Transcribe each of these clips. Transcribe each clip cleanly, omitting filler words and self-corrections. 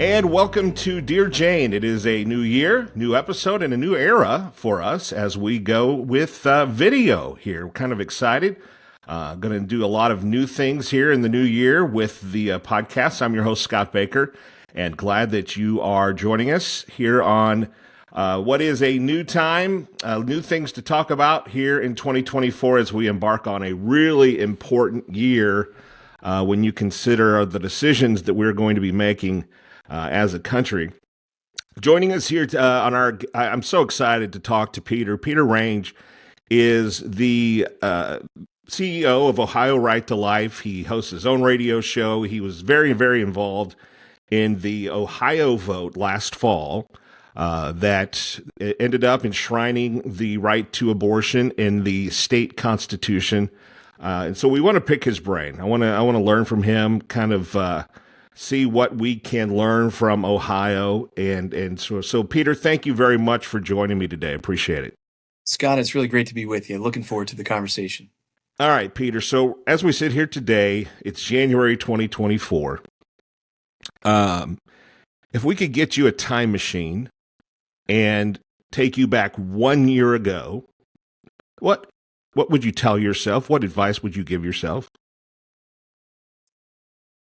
And welcome to Dear Jane. It is a new year, new episode, and a new era for us as we go with video here. We're kind of excited. Going to do a lot of new things here in the new year with the podcast. I'm your host, Scott Baker, and glad that you are joining us here on what is a new time, new things to talk about here in 2024 as we embark on a really important year when you consider the decisions that we're going to be making as a country. Joining us here I'm so excited to talk to Peter. Peter Range is the CEO of Ohio Right to Life. He hosts his own radio show. He was very, very involved in the Ohio vote last fall that ended up enshrining the right to abortion in the state constitution. And so we want to pick his brain. I want to learn from him, kind of see what we can learn from Ohio. And so Peter, thank you very much for joining me today. Appreciate it. Scott, it's really great to be with you. Looking forward to the conversation. All right, Peter. So as we sit here today, it's January 2024. If we could get you a time machine and take you back 1 year ago, what would you tell yourself? What advice would you give yourself?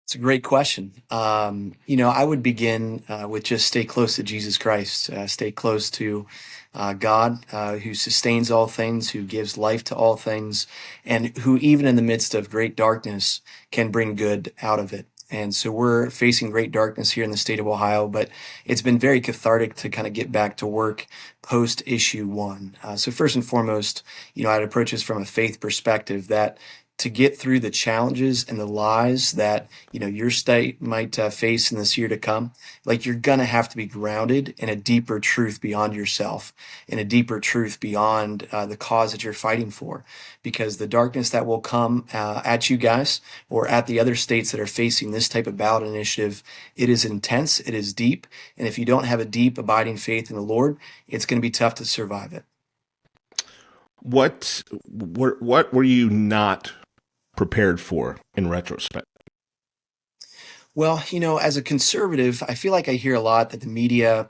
It's a great question. I would begin with just stay close to Jesus Christ, stay close to God, who sustains all things, who gives life to all things, and who even in the midst of great darkness can bring good out of it. And so we're facing great darkness here in the state of Ohio, but it's been very cathartic to kind of get back to work post issue one. So first and foremost, I'd approach this from a faith perspective that to get through the challenges and the lies that, your state might face in this year to come, like you're going to have to be grounded in a deeper truth beyond yourself, in a deeper truth beyond the cause that you're fighting for, because the darkness that will come at you guys or at the other states that are facing this type of ballot initiative, it is intense, it is deep. And if you don't have a deep abiding faith in the Lord, it's going to be tough to survive it. What were you not prepared for in retrospect? Well, as a conservative, I feel like I hear a lot that the media,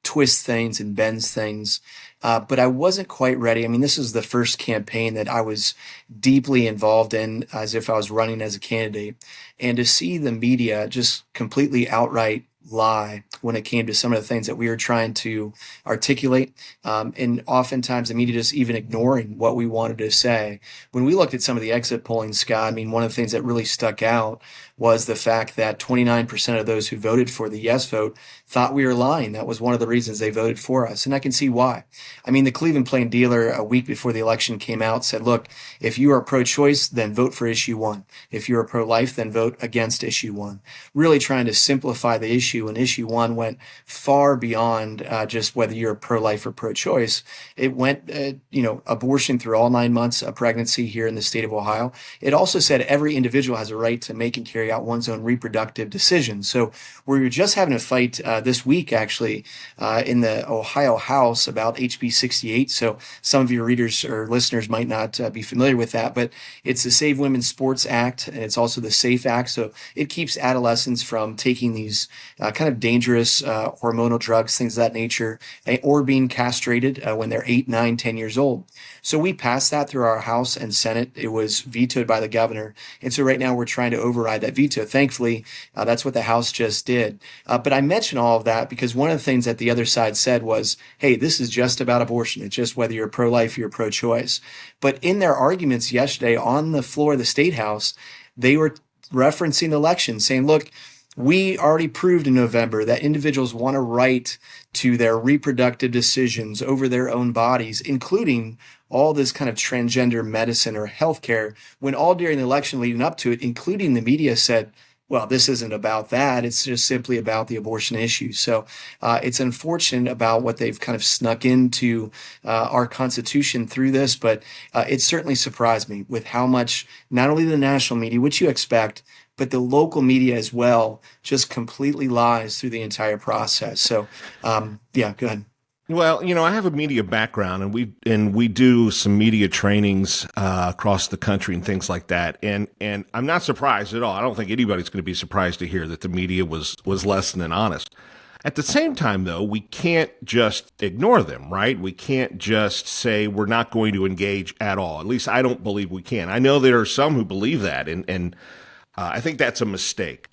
twists things and bends things, but I wasn't quite ready. I mean, this is the first campaign that I was deeply involved in as if I was running as a candidate. And to see the media just completely outright lie when it came to some of the things that we were trying to articulate. And oftentimes the media just even ignoring what we wanted to say. When we looked at some of the exit polling, Scott, I mean, one of the things that really stuck out was the fact that 29% of those who voted for the yes vote thought we were lying. That was one of the reasons they voted for us. And I can see why. I mean, the Cleveland Plain Dealer a week before the election came out said, look, if you are pro-choice, then vote for issue one. If you're pro-life, then vote against issue one. Really trying to simplify the issue, and issue one went far beyond just whether you're pro-life or pro-choice. It went, abortion through all 9 months of pregnancy here in the state of Ohio. It also said every individual has a right to make and carry out one's own reproductive decisions. So we were just having a fight this week, actually, in the Ohio House about HB 68. So some of your readers or listeners might not be familiar with that, but it's the Save Women's Sports Act, and it's also the SAFE Act. So it keeps adolescents from taking these kind of dangerous hormonal drugs, things of that nature, or being castrated when they're 8, 9, 10 years old. So we passed that through our House and Senate. It was vetoed by the governor. And so right now we're trying to override that veto. Thankfully, that's what the House just did. But I mention all of that because one of the things that the other side said was, hey, this is just about abortion. It's just whether you're pro-life or you're pro-choice. But in their arguments yesterday on the floor of the State House, they were referencing elections, saying, look, we already proved in November that individuals want a right to their reproductive decisions over their own bodies, including all this kind of transgender medicine or healthcare, when all during the election leading up to it, including the media, said, well, this isn't about that. It's just simply about the abortion issue. So it's unfortunate about what they've kind of snuck into our Constitution through this, but it certainly surprised me with how much not only the national media, which you expect, but the local media as well just completely lies through the entire process. So, go ahead. Well, I have a media background, and we do some media trainings across the country and things like that. And I'm not surprised at all. I don't think anybody's going to be surprised to hear that the media was less than honest. At the same time, though, we can't just ignore them, right? We can't just say we're not going to engage at all. At least I don't believe we can. I know there are some who believe that, and I think that's a mistake.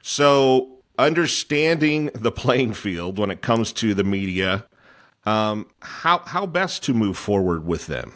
So, understanding the playing field when it comes to the media, how best to move forward with them?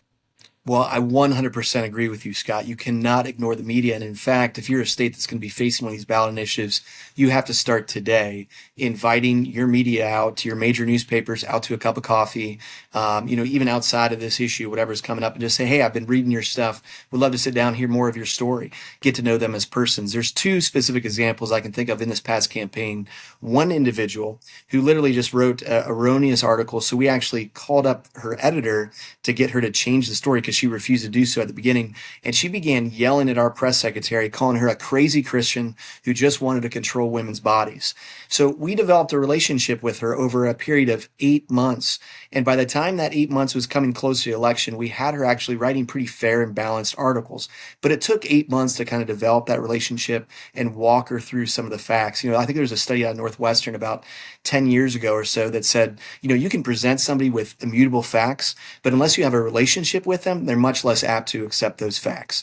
Well, I 100% agree with you, Scott. You cannot ignore the media. And in fact, if you're a state that's going to be facing one of these ballot initiatives, you have to start today inviting your media out to your major newspapers, out to a cup of coffee, even outside of this issue, whatever's coming up, and just say, hey, I've been reading your stuff. Would love to sit down, hear more of your story, get to know them as persons. There's two specific examples I can think of in this past campaign. One individual who literally just wrote an erroneous article. So we actually called up her editor to get her to change the story because she refused to do so at the beginning. And she began yelling at our press secretary, calling her a crazy Christian who just wanted to control women's bodies. So we developed a relationship with her over a period of 8 months. And by the time that 8 months was coming close to the election, we had her actually writing pretty fair and balanced articles. But it took 8 months to kind of develop that relationship and walk her through some of the facts. I think there was a study out of Northwestern about 10 years ago or so that said, you can present somebody with immutable facts, but unless you have a relationship with them, they're much less apt to accept those facts.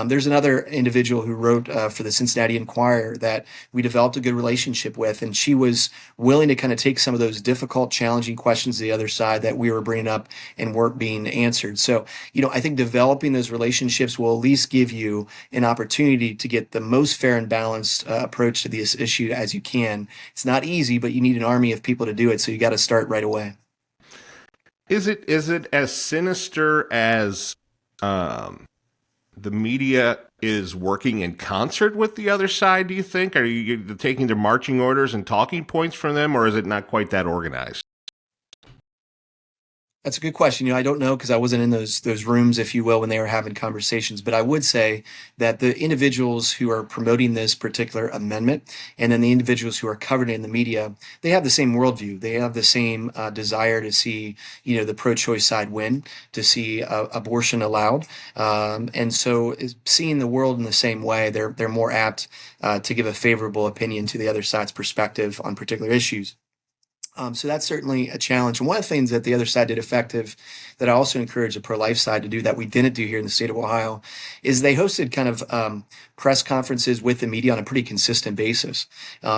There's another individual who wrote for the Cincinnati Enquirer that we developed a good relationship with, and she was willing to kind of take some of those difficult, challenging questions to the other side that we were bringing up and weren't being answered. So, I think developing those relationships will at least give you an opportunity to get the most fair and balanced approach to this issue as you can. It's not easy, but you need an army of people to do it, so you got to start right away. Is it as sinister as the media is working in concert with the other side? Do you think? Are you taking their marching orders and talking points from them, or is it not quite that organized? That's a good question. I don't know because I wasn't in those rooms, if you will, when they were having conversations. But I would say that the individuals who are promoting this particular amendment, and then the individuals who are covered in the media, they have the same worldview. They have the same desire to see, the pro-choice side win, to see abortion allowed, and so seeing the world in the same way, they're more apt to give a favorable opinion to the other side's perspective on particular issues. So that's certainly a challenge. And one of the things that the other side did effective that I also encourage the pro-life side to do that we didn't do here in the state of Ohio is they hosted kind of press conferences with the media on a pretty consistent basis.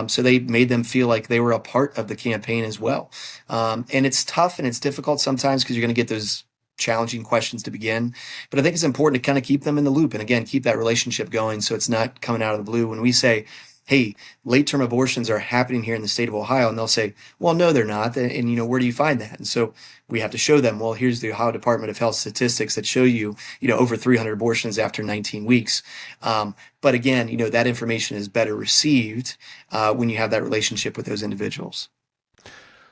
So they made them feel like they were a part of the campaign as well. And it's tough and it's difficult sometimes because you're going to get those challenging questions to begin. But I think it's important to kind of keep them in the loop and again, keep that relationship going so it's not coming out of the blue. When we say, hey, late-term abortions are happening here in the state of Ohio. And they'll say, well, no, they're not. And where do you find that? And so we have to show them, well, here's the Ohio Department of Health statistics that show you, over 300 abortions after 19 weeks. But again, that information is better received when you have that relationship with those individuals.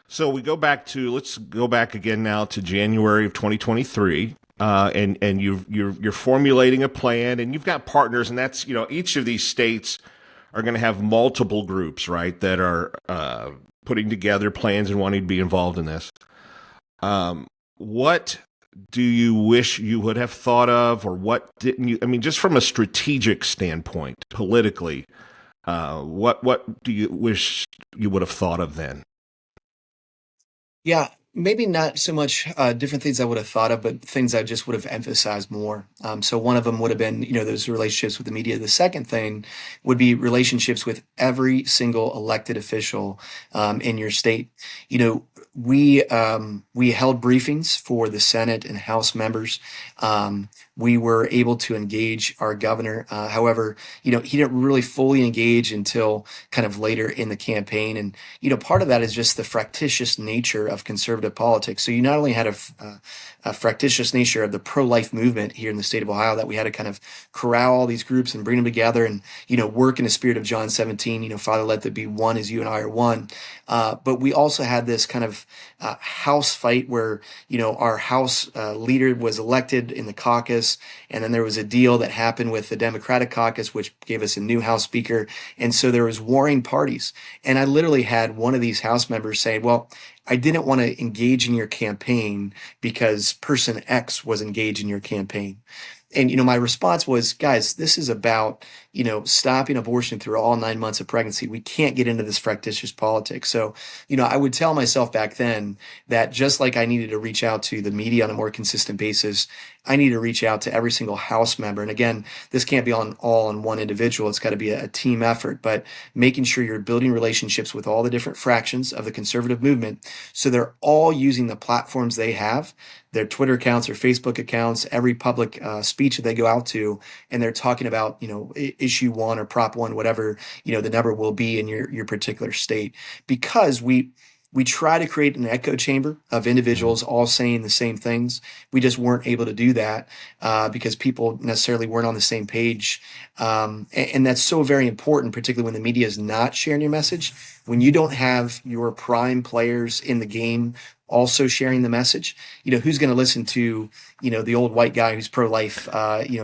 So let's go back again now to January of 2023. And you're formulating a plan and you've got partners, and that's, each of these states are going to have multiple groups, right, that are putting together plans and wanting to be involved in this. What do you wish you would have thought of, or what didn't you? I mean, just from a strategic standpoint, politically, what do you wish you would have thought of then? Yeah, maybe not so much different things I would have thought of, but things I just would have emphasized more. So one of them would have been, those relationships with the media. The second thing would be relationships with every single elected official in your state. We held briefings for the Senate and House members. We were able to engage our governor. However, he didn't really fully engage until kind of later in the campaign. And, part of that is just the fractious nature of conservative politics. So you not only had a fractious nature of the pro-life movement here in the state of Ohio that we had to kind of corral all these groups and bring them together and, work in the spirit of John 17, Father, let there be one as you and I are one. But we also had this kind of House fight where, our House leader was elected in the caucus. caucus, and then there was a deal that happened with the Democratic caucus, which gave us a new House Speaker. And so there was warring parties. And I literally had one of these House members say, well, I didn't want to engage in your campaign because person X was engaged in your campaign. And, my response was, guys, this is about, stopping abortion through all 9 months of pregnancy. We can't get into this fractious politics. So, I would tell myself back then that just like I needed to reach out to the media on a more consistent basis, I need to reach out to every single House member. And again, this can't be all on one individual. It's got to be a team effort, but making sure you're building relationships with all the different fractions of the conservative movement so they're all using the platforms they have, their Twitter accounts or Facebook accounts, every public speech that they go out to, and they're talking about, issue one or prop one, whatever, the number will be in your particular state, because we try to create an echo chamber of individuals all saying the same things. We just weren't able to do that because people necessarily weren't on the same page. And that's so very important, particularly when the media is not sharing your message. When you don't have your prime players in the game also sharing the message, who's going to listen to, the old white guy who's pro-life,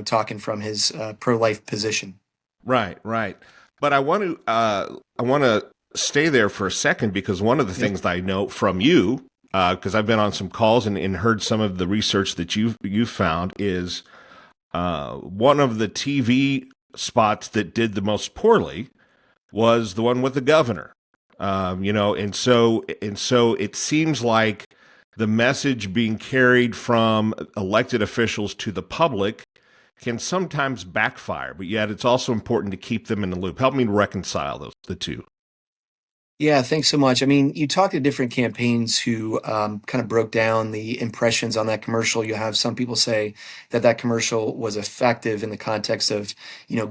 talking from his pro-life position. Right, right. But I want to stay there for a second, because one of the things that I know from you, because I've been on some calls and heard some of the research that you've found, is one of the TV spots that did the most poorly was the one with the governor. And so it seems like the message being carried from elected officials to the public can sometimes backfire, but yet it's also important to keep them in the loop. Help me reconcile the two. Yeah, thanks so much. I mean, you talk to different campaigns who kind of broke down the impressions on that commercial. You have some people say that commercial was effective in the context of,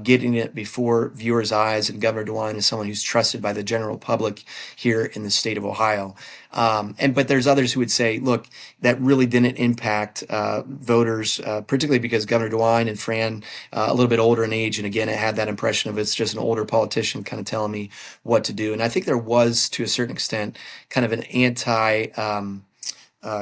getting it before viewers' eyes. And Governor DeWine is someone who's trusted by the general public here in the state of Ohio. But there's others who would say, look, that really didn't impact voters, particularly because Governor DeWine and Fran, a little bit older in age. And again, it had that impression of it's just an older politician kind of telling me what to do. And I think there was, to a certain extent, kind of an anti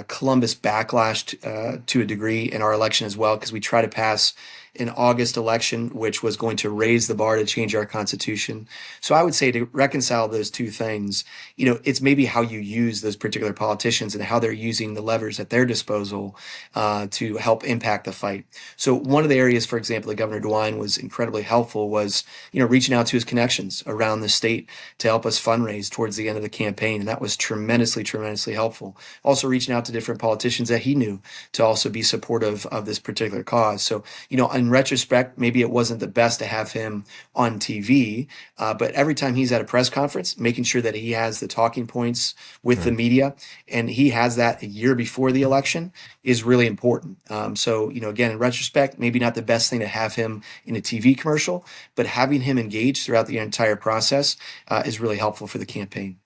Columbus backlash to a degree in our election as well, because we try to pass an August election, which was going to raise the bar to change our Constitution. So I would say, to reconcile those two things, it's maybe how you use those particular politicians and how they're using the levers at their disposal to help impact the fight. So one of the areas, for example, that Governor DeWine was incredibly helpful was, reaching out to his connections around the state to help us fundraise towards the end of the campaign. And that was tremendously, tremendously helpful. Also reaching out to different politicians that he knew to also be supportive of this particular cause. So, in retrospect, maybe it wasn't the best to have him on TV, but every time he's at a press conference, making sure that he has the talking points with the media, and he has that a year before the election, is really important. So, again, in retrospect, maybe not the best thing to have him in a TV commercial, but having him engaged throughout the entire process is really helpful for the campaign.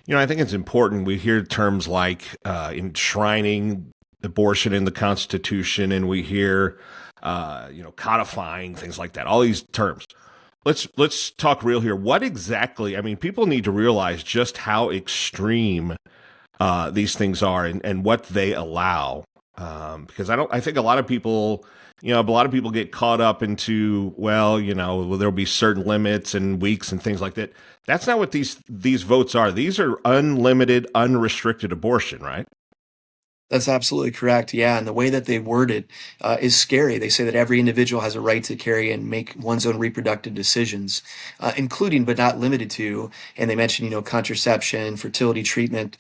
I think it's important. We hear terms like enshrining abortion in the Constitution, and we hear codifying, things like that, all these terms. Let's talk real here. What exactly, people need to realize just how extreme these things are and what they allow. Because I think a lot of people, get caught up into, there'll be certain limits and weeks and things like that. That's not what these votes are. These are unlimited, unrestricted abortion, right? That's absolutely correct. Yeah. And the way that they word it is scary. They say that every individual has a right to carry and make one's own reproductive decisions, including but not limited to, and they mention, contraception, fertility treatment,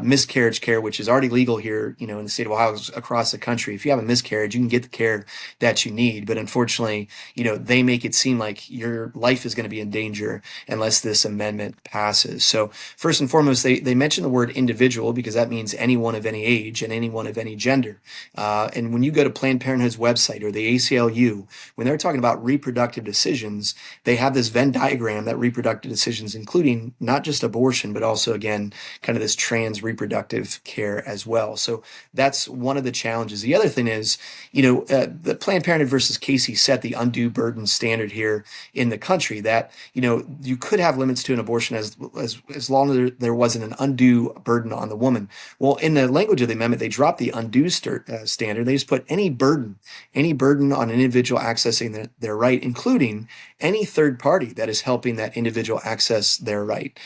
miscarriage care, which is already legal here, in the state of Ohio, across the country. If you have a miscarriage, you can get the care that you need. But unfortunately, they make it seem like your life is going to be in danger unless this amendment passes. So first and foremost, they mention the word individual because that means anyone of any age and anyone of any gender. And when you go to Planned Parenthood's website or the ACLU, when they're talking about reproductive decisions, they have this Venn diagram that reproductive decisions, including not just abortion, but also, again, kind of this trans reproductive care as well. So that's one of the challenges. The other thing is, the Planned Parenthood versus Casey set the undue burden standard here in the country that, you could have limits to an abortion as long as there wasn't an undue burden on the woman. Well, in the language of the amendment, amendment, they dropped the undue standard. They just put any burden on an individual accessing their right, including any third party that is helping that individual access their right.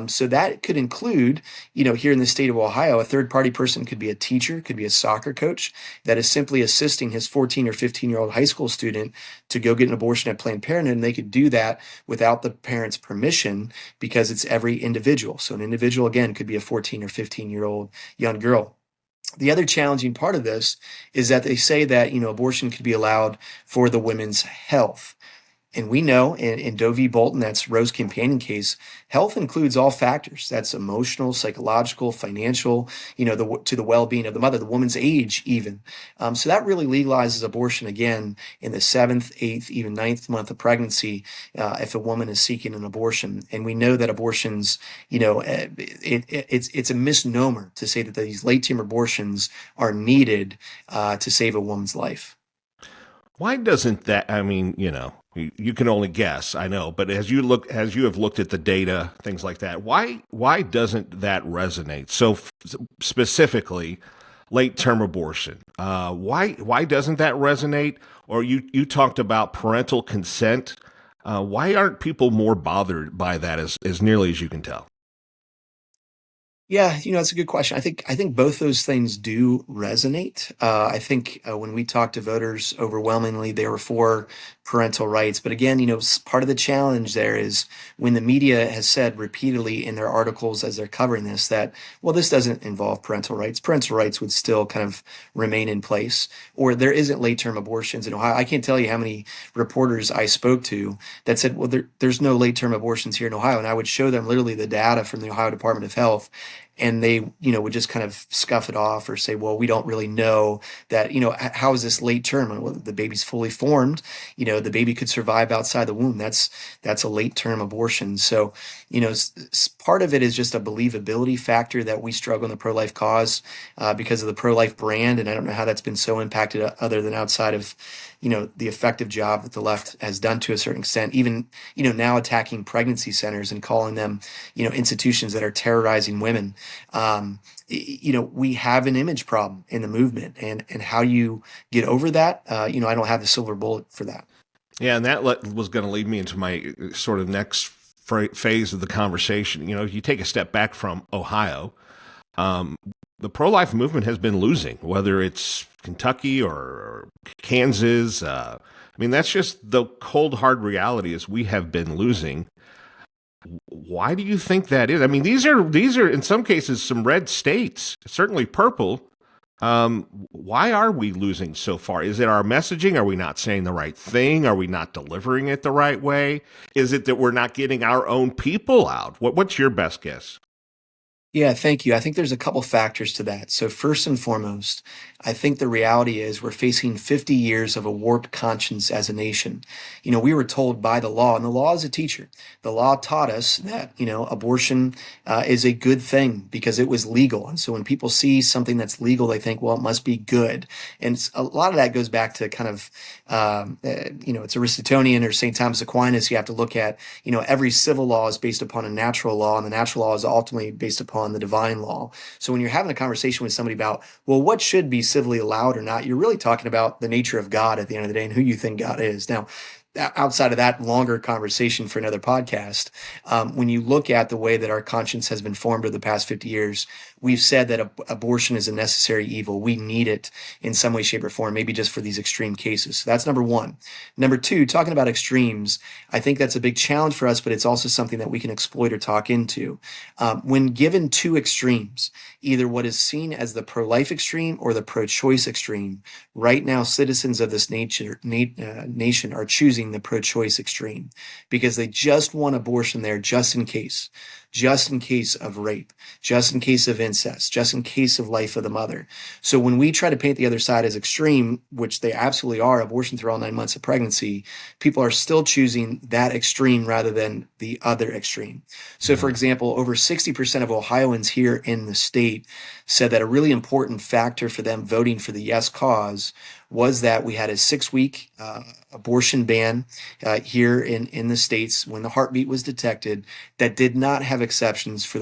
So that could include, here in the state of Ohio, a third party person could be a teacher, could be a soccer coach that is simply assisting his 14 or 15-year-old high school student to go get an abortion at Planned Parenthood. And they could do that without the parent's permission because it's every individual. So an individual, again, could be a 14 or 15-year-old young girl. The other challenging part of this is that they say that, abortion could be allowed for the women's health. And we know in Doe v. Bolton, that's Roe's companion case, health includes all factors. That's emotional, psychological, financial, to the well-being of the mother, the woman's age even. So that really legalizes abortion again in the 7th, 8th, even 9th month of pregnancy if a woman is seeking an abortion. And we know that abortions, it's a misnomer to say that these late-term abortions are needed to save a woman's life. Why doesn't that, you can only guess, I know, but as you have looked at the data, things like that, why doesn't that resonate? So specifically, late-term abortion, why doesn't that resonate? Or you talked about parental consent. Why aren't people more bothered by that as nearly as you can tell? Yeah, that's a good question. I think both those things do resonate. I think when we talked to voters, overwhelmingly they were for parental rights. But again, part of the challenge there is when the media has said repeatedly in their articles as they're covering this that, well, this doesn't involve parental rights. Parental rights would still kind of remain in place, or there isn't late-term abortions in Ohio. I can't tell you how many reporters I spoke to that said, well, there's no late-term abortions here in Ohio. And I would show them literally the data from the Ohio Department of Health. And they, would just kind of scuff it off or say, well, we don't really know that, how is this late term? Well, the baby's fully formed, the baby could survive outside the womb. That's a late term abortion. So, part of it is just a believability factor that we struggle in the pro-life cause because of the pro-life brand. And I don't know how that's been so impacted other than outside of, the effective job that the left has done to a certain extent, even, now attacking pregnancy centers and calling them, institutions that are terrorizing women. We have an image problem in the movement, and how you get over that, I don't have the silver bullet for that. Yeah, and that was going to lead me into my sort of next phase of the conversation. If you take a step back from Ohio, the pro-life movement has been losing, whether it's Kentucky or Kansas. That's just the cold, hard reality is we have been losing. Why do you think that is? These are in some cases some red states, certainly purple. Why are we losing so far? Is it our messaging? Are we not saying the right thing? Are we not delivering it the right way? Is it that we're not getting our own people out? What's your best guess? Yeah, thank you. I think there's a couple factors to that. So first and foremost, I think the reality is we're facing 50 years of a warped conscience as a nation. We were told by the law, and the law is a teacher. The law taught us that, abortion is a good thing because it was legal. And so when people see something that's legal, they think, well, it must be good. And a lot of that goes back to kind of, it's Aristotelian or St. Thomas Aquinas. You have to look at, every civil law is based upon a natural law, and the natural law is ultimately based upon the divine law. So when you're having a conversation with somebody about, well, what should be civilly allowed or not, you're really talking about the nature of God at the end of the day and who you think God is. Now, outside of that longer conversation for another podcast, when you look at the way that our conscience has been formed over the past 50 years, we've said that abortion is a necessary evil. We need it in some way, shape, or form, maybe just for these extreme cases. So that's number one. Number two, talking about extremes, I think that's a big challenge for us, but it's also something that we can exploit or talk into. When given two extremes, either what is seen as the pro-life extreme or the pro-choice extreme, right now citizens of this nation are choosing the pro-choice extreme because they just want abortion there just in case of rape, just in case of incest, just in case of life of the mother. So when we try to paint the other side as extreme, which they absolutely are, abortion through all 9 months of pregnancy, people are still choosing that extreme rather than the other extreme. So for example, over 60% of Ohioans here in the state said that a really important factor for them voting for the yes cause was that we had a 6-week abortion ban here in the states when the heartbeat was detected that did not have exceptions for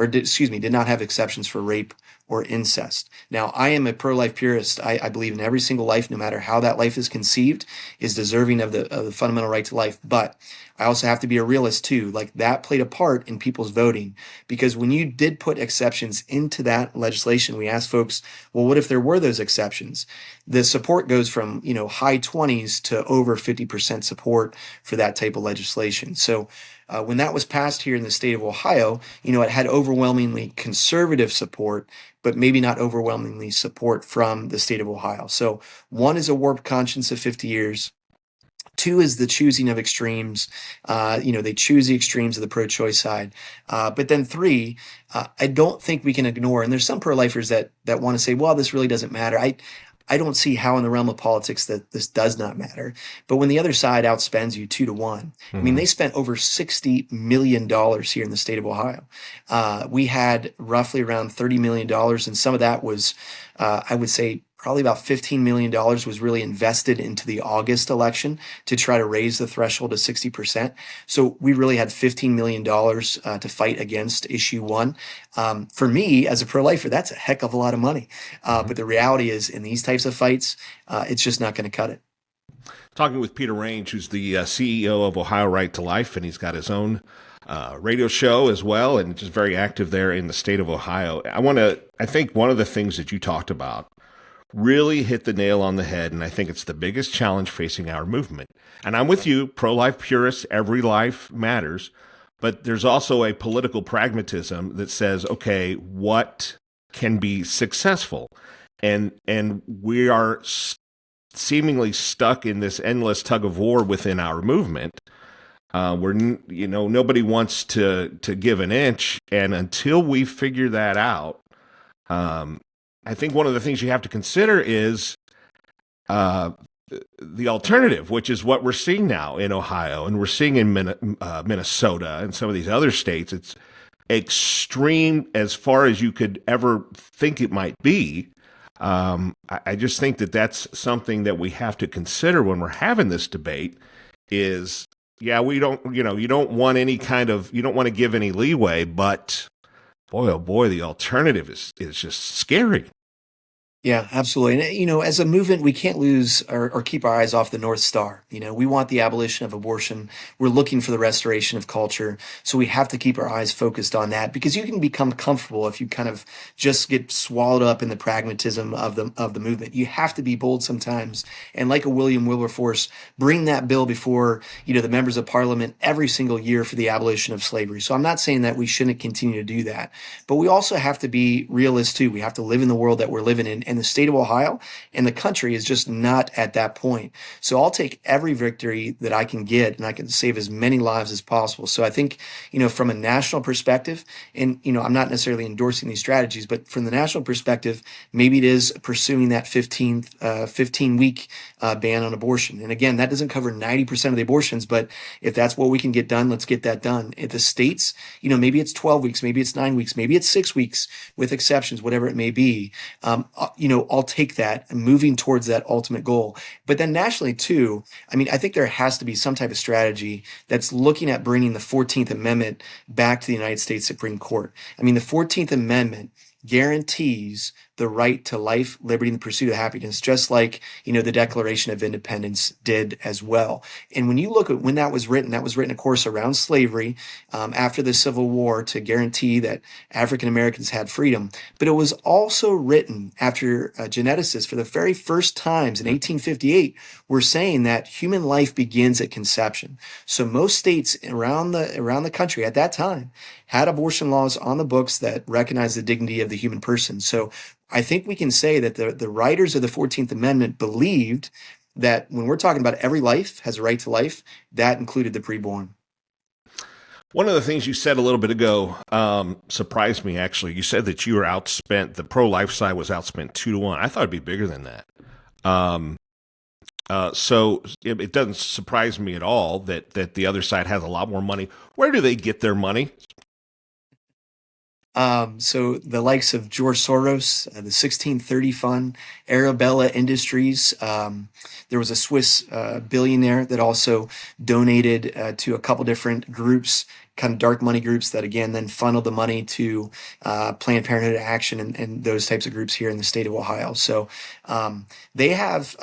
did not have exceptions for rape or incest. Now, I am a pro-life purist. I believe in every single life, no matter how that life is conceived, is deserving of the fundamental right to life. But I also have to be a realist too. Like that played a part in people's voting because when you did put exceptions into that legislation, we asked folks, well, what if there were those exceptions? The support goes from, high 20s to over 50% support for that type of legislation. So when that was passed here in the state of Ohio, it had overwhelmingly conservative support, but maybe not overwhelmingly support from the state of Ohio. So one is a warped conscience of 50 years. Two is the choosing of extremes. They choose the extremes of the pro-choice side. But then three, I don't think we can ignore, and there's some pro-lifers that want to say, well, this really doesn't matter. I don't see how in the realm of politics that this does not matter. But when the other side outspends you 2-1, I mean, they spent over $60 million here in the state of Ohio. We had roughly around $30 million, and some of that was, I would say, probably about $15 million was really invested into the August election to try to raise the threshold to 60%. So we really had $15 million to fight against issue one. For me, as a pro-lifer, that's a heck of a lot of money. But the reality is in these types of fights, it's just not going to cut it. Talking with Peter Range, who's the CEO of Ohio Right to Life, and he's got his own radio show as well, and just very active there in the state of Ohio. I think one of the things that you talked about really hit the nail on the head, and I think it's the biggest challenge facing our movement. And I'm with you, pro-life purists, every life matters, but there's also a political pragmatism that says, okay, what can be successful? And we are seemingly stuck in this endless tug of war within our movement. Where nobody wants to give an inch, and until we figure that out, I think one of the things you have to consider is the alternative, which is what we're seeing now in Ohio, and we're seeing in Minnesota and some of these other states. It's extreme as far as you could ever think it might be. I just think that that's something that we have to consider when we're having this debate is, we don't, you don't want to give any leeway, but boy, oh boy, the alternative is just scary. Yeah, absolutely. And, as a movement, we can't lose or keep our eyes off the North Star. We want the abolition of abortion. We're looking for the restoration of culture. So we have to keep our eyes focused on that because you can become comfortable if you kind of just get swallowed up in the pragmatism of the movement. You have to be bold sometimes. And like a William Wilberforce, bring that bill before, the members of parliament every single year for the abolition of slavery. So I'm not saying that we shouldn't continue to do that, but we also have to be realists too. We have to live in the world that we're living in. And the state of Ohio and the country is just not at that point. So I'll take every victory that I can get and I can save as many lives as possible. So I think, from a national perspective, and, I'm not necessarily endorsing these strategies, but from the national perspective, maybe it is pursuing that 15-week ban on abortion. And again, that doesn't cover 90% of the abortions, but if that's what we can get done, let's get that done. If the states, maybe it's 12 weeks, maybe it's 9 weeks, maybe it's 6 weeks with exceptions, whatever it may be. I'll take that and moving towards that ultimate goal. But then nationally too, I think there has to be some type of strategy that's looking at bringing the 14th Amendment back to the United States Supreme Court. The 14th Amendment guarantees the right to life, liberty, and the pursuit of happiness, just like, the Declaration of Independence did as well. And when you look at when that was written, of course, around slavery, after the Civil War to guarantee that African Americans had freedom. But it was also written after geneticists, for the very first times in 1858, were saying that human life begins at conception. So most states around the country at that time had abortion laws on the books that recognized the dignity of the human person. So I think we can say that the writers of the 14th Amendment believed that when we're talking about every life has a right to life, that included the preborn. One of the things you said a little bit ago surprised me, actually. You said that you were outspent, the pro-life side was outspent 2-1. I thought it'd be bigger than that. So it doesn't surprise me at all that the other side has a lot more money. Where do they get their money? So the likes of George Soros, the 1630 Fund, Arabella Industries. There was a Swiss billionaire that also donated to a couple different groups kind of dark money groups that again then funnel the money to Planned Parenthood Action and those types of groups here in the state of Ohio. So they have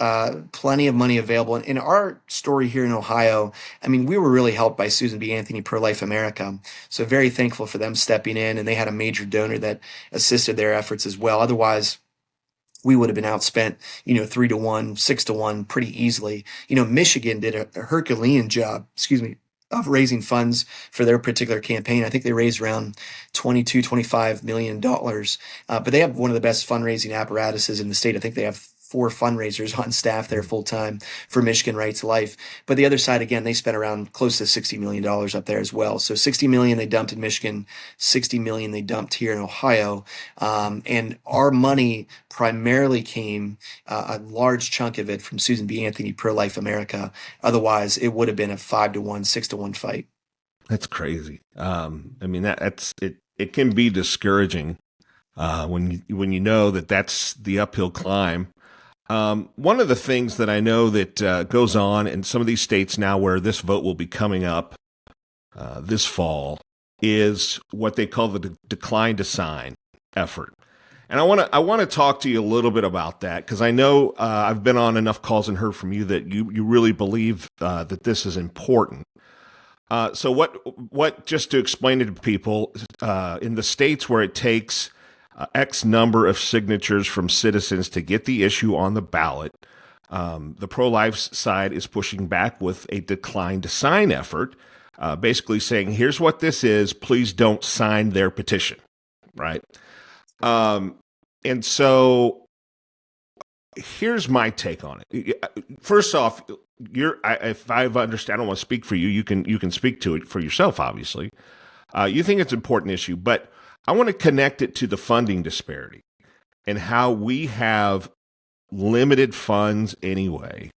plenty of money available. And in our story here in Ohio, I mean, we were really helped by Susan B. Anthony Pro-Life America. So very thankful for them stepping in, and they had a major donor that assisted their efforts as well. Otherwise, we would have been outspent, 3-1, 6-1 pretty easily. Michigan did a Herculean job, of raising funds for their particular campaign. I think they raised around $22-25 million. But they have one of the best fundraising apparatuses in the state. I think they have 4 fundraisers on staff there full time for Michigan Right to Life. But the other side, again, they spent around close to $60 million up there as well. So $60 million they dumped in Michigan, $60 million they dumped here in Ohio. And our money primarily came, a large chunk of it, from Susan B. Anthony Pro-Life America. Otherwise, it would have been a 5-1, 6-1 fight. That's crazy. I mean, that's it. It can be discouraging when you know that that's the uphill climb. One of the things that I know that goes on in some of these states now where this vote will be coming up this fall is what they call the decline to sign effort. And I want to talk to you a little bit about that, because I know I've been on enough calls and heard from you that you really believe that this is important. So what just to explain it to people, in the states where it takes X number of signatures from citizens to get the issue on the ballot, the pro-life side is pushing back with a decline to sign effort, basically saying, here's what this is, please don't sign their petition, right? And so here's my take on it. First off, if I've understood, I don't want to speak for you. You can speak to it for yourself, obviously. You think it's an important issue, but I want to connect it to the funding disparity and how we have limited funds anyway.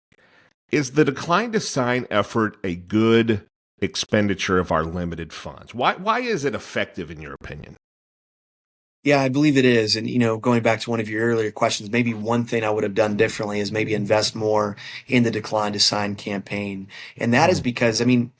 Is the decline to sign effort a good expenditure of our limited funds? Why is it effective in your opinion? Yeah, I believe it is. And, going back to one of your earlier questions, maybe one thing I would have done differently is maybe invest more in the decline to sign campaign. And that is because, I mean,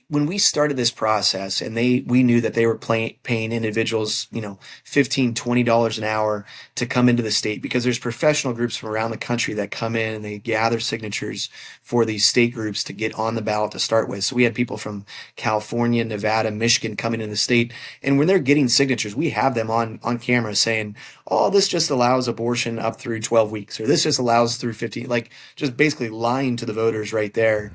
when we started this process and we knew that they were paying individuals, $15, $20 an hour to come into the state, because there's professional groups from around the country that come in and they gather signatures for these state groups to get on the ballot to start with. So we had people from California, Nevada, Michigan coming into the state. And when they're getting signatures, we have them on camera saying, oh, this just allows abortion up through 12 weeks, or this just allows through 15, like just basically lying to the voters right there.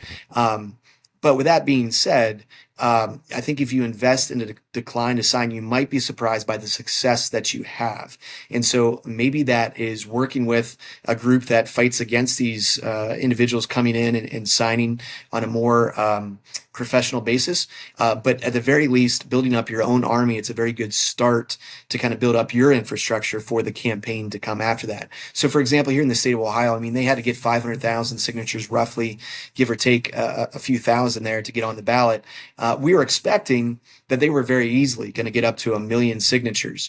But with that being said, I think if you invest in a decline to sign, you might be surprised by the success that you have. And so maybe that is working with a group that fights against these individuals coming in and signing on a more professional basis. But at the very least, building up your own army, it's a very good start to kind of build up your infrastructure for the campaign to come after that. So for example, here in the state of Ohio, I mean, they had to get 500,000 signatures, roughly, give or take a few thousand there to get on the ballot. We were expecting that they were very easily going to get up to 1 million signatures.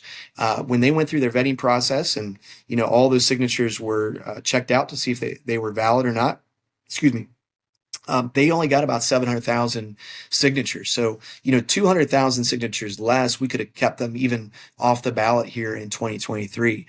When they went through their vetting process and, all those signatures were checked out to see if they were valid or not, they only got about 700,000 signatures. So, 200,000 signatures less, we could have kept them even off the ballot here in 2023.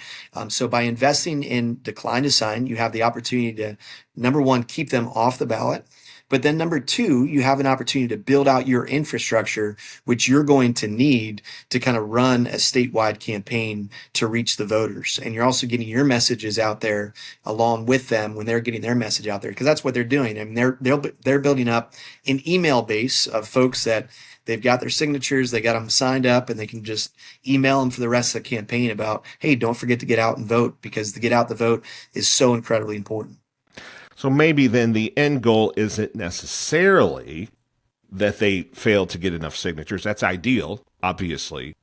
So by investing in decline to sign, you have the opportunity to, number one, keep them off the ballot. But then number two, you have an opportunity to build out your infrastructure, which you're going to need to kind of run a statewide campaign to reach the voters. And you're also getting your messages out there along with them when they're getting their message out there, because that's what they're doing. I mean, they're building up an email base of folks that they've got their signatures, they got them signed up, and they can just email them for the rest of the campaign about, hey, don't forget to get out and vote, because to get out the vote is so incredibly important. So maybe then the end goal isn't necessarily that they failed to get enough signatures. That's ideal, obviously.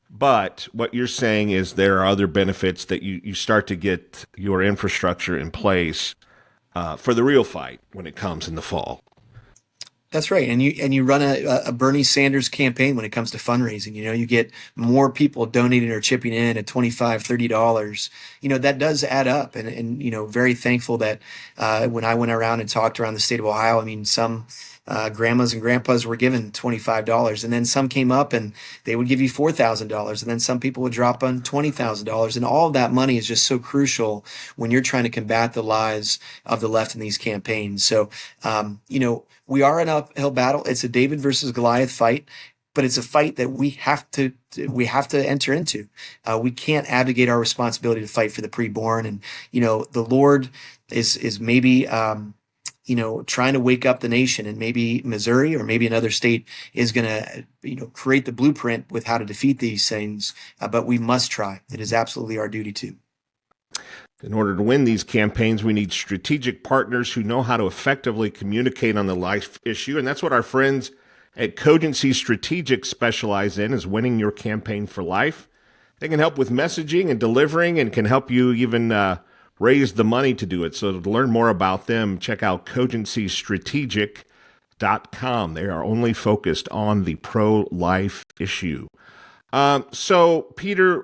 But what you're saying is there are other benefits that you start to get your infrastructure in place for the real fight when it comes in the fall. That's right. And you run a Bernie Sanders campaign when it comes to fundraising. You get more people donating or chipping in at $25, $30. That does add up. And very thankful that when I went around and talked around the state of Ohio, I mean, some grandmas and grandpas were given $25, and then some came up and they would give you $4,000, and then some people would drop on $20,000. And all of that money is just so crucial when you're trying to combat the lies of the left in these campaigns. So, we are in an uphill battle. It's a David versus Goliath fight, but it's a fight that we have to enter into. We can't abdicate our responsibility to fight for the preborn. And the Lord is maybe trying to wake up the nation, and maybe Missouri or maybe another state is going to create the blueprint with how to defeat these things. But we must try. It is absolutely our duty to. In order to win these campaigns, we need strategic partners who know how to effectively communicate on the life issue. And that's what our friends at Cogency Strategic specialize in, is winning your campaign for life. They can help with messaging and delivering, and can help you even raise the money to do it. So to learn more about them, check out cogencystrategic.com. They are only focused on the pro-life issue. So, Peter,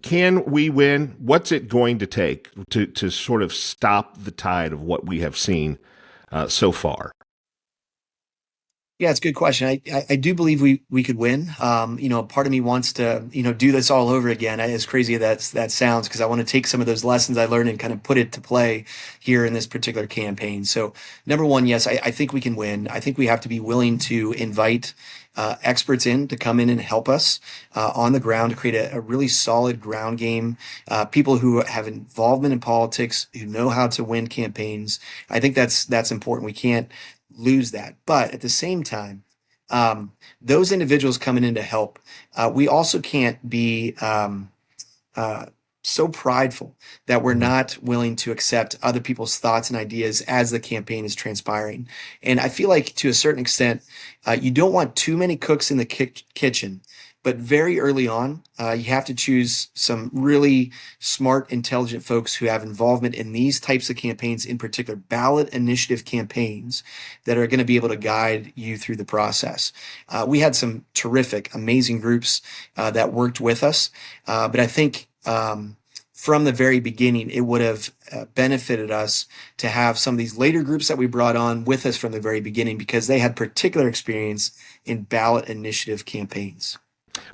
can we win? What's it going to take to sort of stop the tide of what we have seen so far? Yeah, it's a good question. I do believe we could win. Part of me wants to, do this all over again. As crazy as that sounds, because I want to take some of those lessons I learned and kind of put it to play here in this particular campaign. So, number one, yes, I think we can win. I think we have to be willing to invite experts in to come in and help us on the ground to create a really solid ground game. People who have involvement in politics, who know how to win campaigns. I think that's important. We can't lose that. But at the same time, those individuals coming in to help, we also can't be so prideful that we're not willing to accept other people's thoughts and ideas as the campaign is transpiring. And I feel like, to a certain extent, you don't want too many cooks in the kitchen. But very early on, you have to choose some really smart, intelligent folks who have involvement in these types of campaigns, in particular ballot initiative campaigns, that are going to be able to guide you through the process. We had some terrific, amazing groups that worked with us, but I think from the very beginning, it would have benefited us to have some of these later groups that we brought on with us from the very beginning, because they had particular experience in ballot initiative campaigns.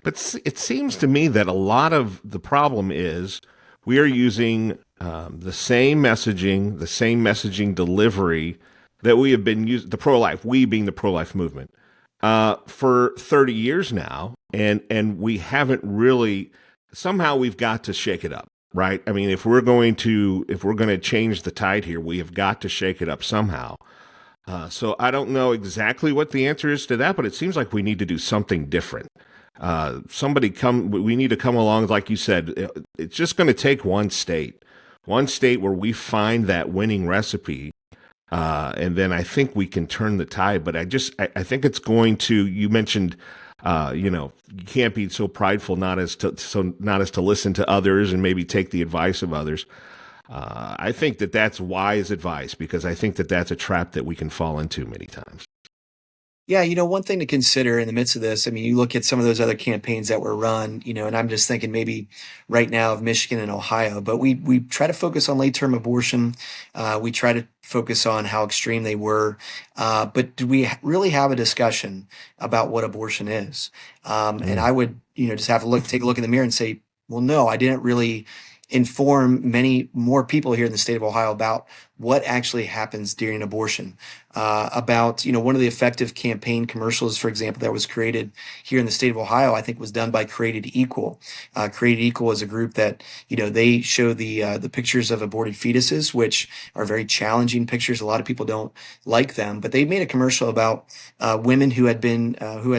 But it seems to me that a lot of the problem is we are using the same messaging delivery that we have been using, the pro-life, we being the pro-life movement, for 30 years now. And we haven't really, somehow we've got to shake it up, right? I mean, if we're going to change the tide here, we have got to shake it up somehow. So I don't know exactly what the answer is to that, but it seems like we need to do something different. We need to come along. Like you said, it's just going to take one state where we find that winning recipe. And then I think we can turn the tide, but I think it's going to, you mentioned, you can't be so prideful, not as to listen to others and maybe take the advice of others. I think that that's wise advice, because I think that that's a trap that we can fall into many times. Yeah, one thing to consider in the midst of this, I mean, you look at some of those other campaigns that were run, and I'm just thinking maybe right now of Michigan and Ohio, but we try to focus on late-term abortion. We try to focus on how extreme they were. But do we really have a discussion about what abortion is? And I would, just have to take a look in the mirror and say, well, no, I didn't really inform many more people here in the state of Ohio about what actually happens during abortion. About, one of the effective campaign commercials, for example, that was created here in the state of Ohio, I think was done by Created Equal. Created Equal is a group that, they show the pictures of aborted fetuses, which are very challenging pictures. A lot of people don't like them, but they made a commercial about women who had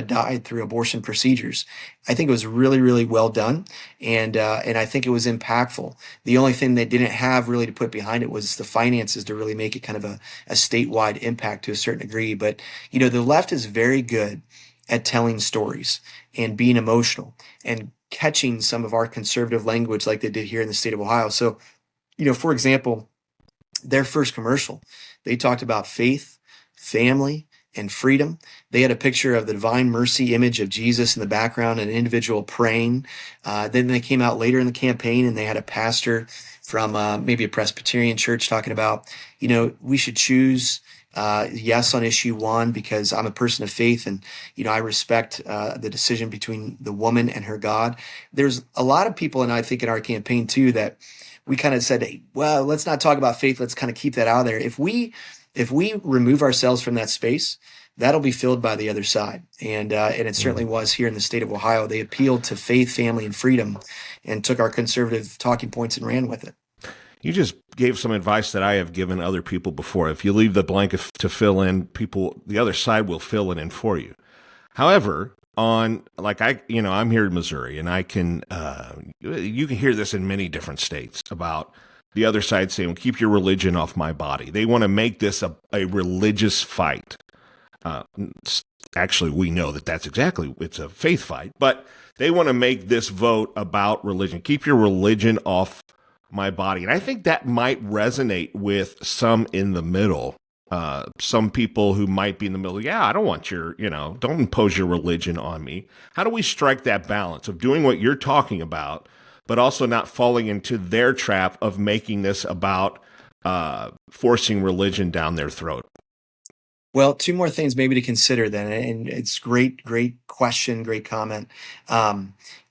died through abortion procedures. I think it was really, really well done, and I think it was impactful. The only thing they didn't have really to put behind it was the finances to really make it kind of a statewide impact to a certain degree. But, the left is very good at telling stories and being emotional and catching some of our conservative language like they did here in the state of Ohio. So, for example, their first commercial, they talked about faith, family, and freedom. They had a picture of the Divine Mercy image of Jesus in the background, an individual praying. Then they came out later in the campaign and they had a pastor from maybe a Presbyterian church talking about, we should choose yes on issue 1 because I'm a person of faith and, I respect the decision between the woman and her God. There's a lot of people, and I think in our campaign too, that we kind of said, hey, well, let's not talk about faith. Let's kind of keep that out of there. If we remove ourselves from that space, that'll be filled by the other side. And it certainly was here in the state of Ohio. They appealed to faith, family, and freedom and took our conservative talking points and ran with it. You just gave some advice that I have given other people before. If you leave the blank to fill in, the other side will fill it in for you. However, I'm here in Missouri, and I can, you can hear this in many different states about the other side saying, well, keep your religion off my body. They want to make this a religious fight. Actually, we know it's a faith fight, but they want to make this vote about religion. Keep your religion off my body. And I think that might resonate with some in the middle. Some people who might be in the middle, I don't want don't impose your religion on me. How do we strike that balance of doing what you're talking about, but also not falling into their trap of making this about forcing religion down their throat? Well, 2 more things maybe to consider then, and it's great question, great comment.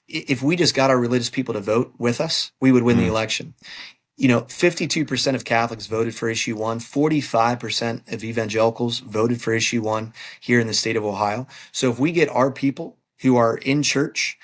If we just got our religious people to vote with us, we would win the election. 52% of Catholics voted for issue 1, 45% of evangelicals voted for issue 1 here in the state of Ohio. So if we get our people who are in church,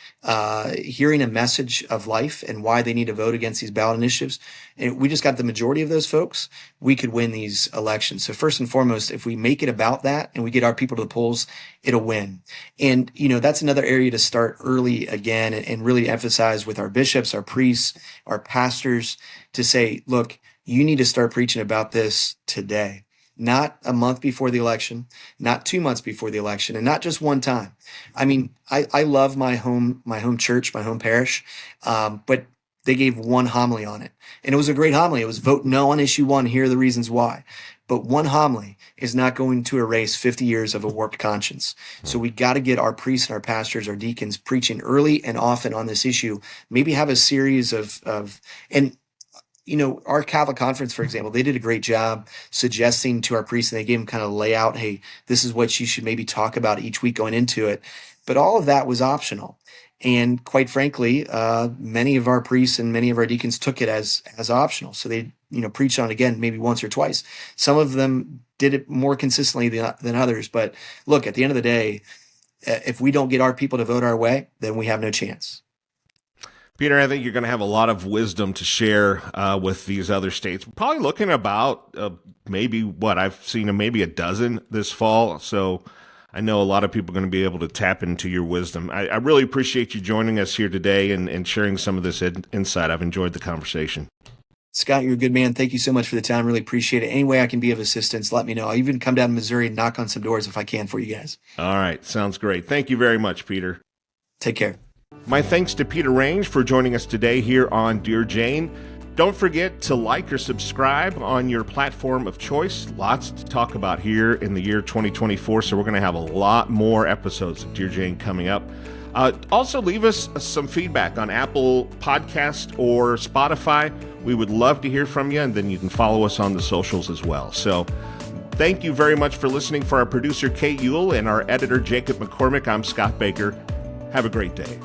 hearing a message of life and why they need to vote against these ballot initiatives, and we just got the majority of those folks, we could win these elections. So first and foremost, if we make it about that and we get our people to the polls, it'll win. And, that's another area to start early again and really emphasize with our bishops, our priests, our pastors to say, look, you need to start preaching about this today. Not a month before the election, not 2 months before the election, and not just one time. I mean, I love my home church, my home parish, but they gave one homily on it. And it was a great homily. It was vote no on issue 1. Here are the reasons why. But one homily is not going to erase 50 years of a warped conscience. So we got to get our priests and our pastors, our deacons preaching early and often on this issue. Maybe have a series our Catholic Conference, for example, they did a great job suggesting to our priests, and they gave them kind of layout, hey, this is what you should maybe talk about each week going into it. But all of that was optional. And quite frankly, many of our priests and many of our deacons took it as optional. So they, preached on it again, maybe once or twice. Some of them did it more consistently than others. But look, at the end of the day, if we don't get our people to vote our way, then we have no chance. Peter, I think you're going to have a lot of wisdom to share with these other states. We're probably looking about I've seen maybe a dozen this fall. So I know a lot of people are going to be able to tap into your wisdom. I really appreciate you joining us here today and sharing some of this insight. I've enjoyed the conversation. Scott, you're a good man. Thank you so much for the time. Really appreciate it. Any way I can be of assistance, let me know. I'll even come down to Missouri and knock on some doors if I can for you guys. All right. Sounds great. Thank you very much, Peter. Take care. My thanks to Peter Range for joining us today here on Dear Jane. Don't forget to like or subscribe on your platform of choice. Lots to talk about here in the year 2024, so we're going to have a lot more episodes of Dear Jane coming up. Also, leave us some feedback on Apple Podcast or Spotify. We would love to hear from you, and then you can follow us on the socials as well. So thank you very much for listening. For our producer, Kate Ewell, and our editor, Jacob McCormick, I'm Scott Baker. Have a great day.